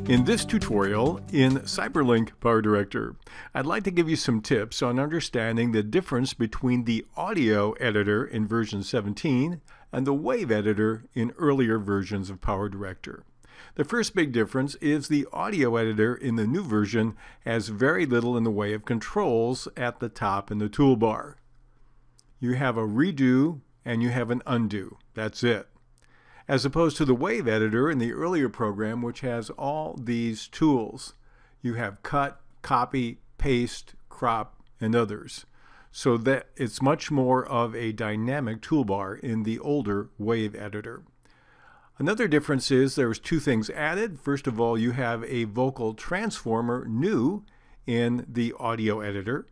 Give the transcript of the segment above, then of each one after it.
In this tutorial in Cyberlink PowerDirector, I'd like to give you some tips on understanding the difference between the audio editor in version 17 and the wave editor in earlier versions of PowerDirector. The first big difference is the audio editor in the new version has very little in the way of controls at the top in the toolbar. You have a redo and you have an undo. That's it. As opposed to the wave editor in the earlier program, which has all these tools. You have cut, copy, paste, crop, and others. So that it's much more of a dynamic toolbar in the older wave editor. Another difference is there's two things added. First of all, you have a vocal transformer new in the audio editor.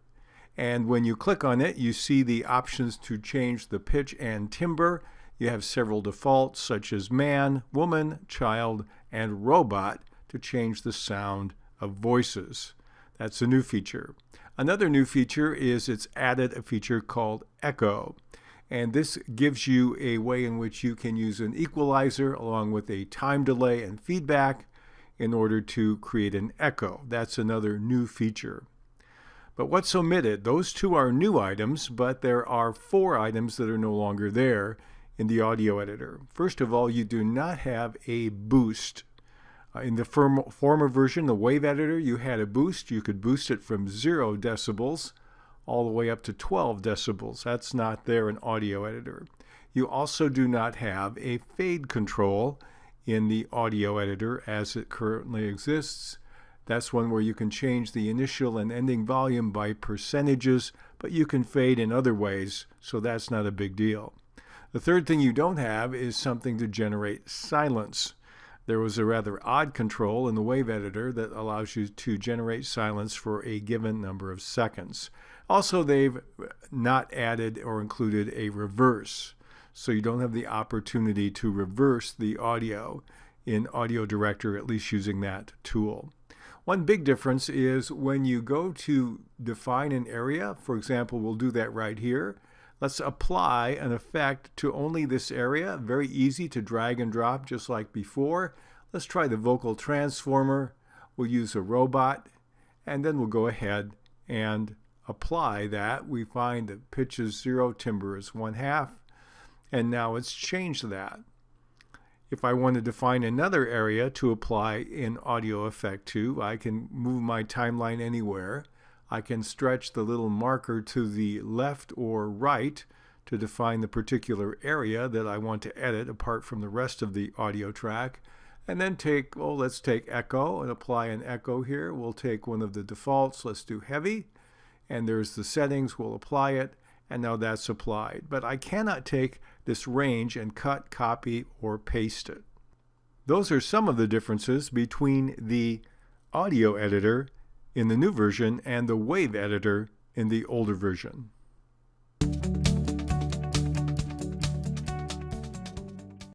And when you click on it, you see the options to change the pitch and timbre. You have several defaults such as man, woman, child, and robot to change the sound of voices. That's a new feature. Another new feature is it's added a feature called echo. And this gives you a way in which you can use an equalizer along with a time delay and feedback in order to create an echo. That's another new feature. But what's omitted? Those two are new items, but there are 4 items that are no longer there in the audio editor. First of all, you do not have a boost. In the former version, the wave editor, you had a boost. You could boost it from 0 decibels all the way up to 12 decibels. That's not there in audio editor. You also do not have a fade control in the audio editor as it currently exists. That's one where you can change the initial and ending volume by percentages, but you can fade in other ways, so that's not a big deal. The third thing you don't have is something to generate silence. There was a rather odd control in the wave editor that allows you to generate silence for a given number of seconds. Also, they've not added or included a reverse, so you don't have the opportunity to reverse the audio in PowerDirector, at least using that tool. One big difference is when you go to define an area, for example, we'll do that right here. Let's apply an effect to only this area. Very easy to drag and drop just like before. Let's try the vocal transformer. We'll use a robot and then we'll go ahead and apply that. We find that pitch is 0, timbre is 1/2, and now it's changed that. If I want to define another area to apply an audio effect to, I can move my timeline anywhere. I can stretch the little marker to the left or right to define the particular area that I want to edit apart from the rest of the audio track. And then let's take echo and apply an echo here. We'll take one of the defaults. Let's do heavy. And there's the settings. We'll apply it. And now that's applied. But I cannot take this range and cut, copy, or paste it. Those are some of the differences between the audio editor in the new version and the wave editor in the older version.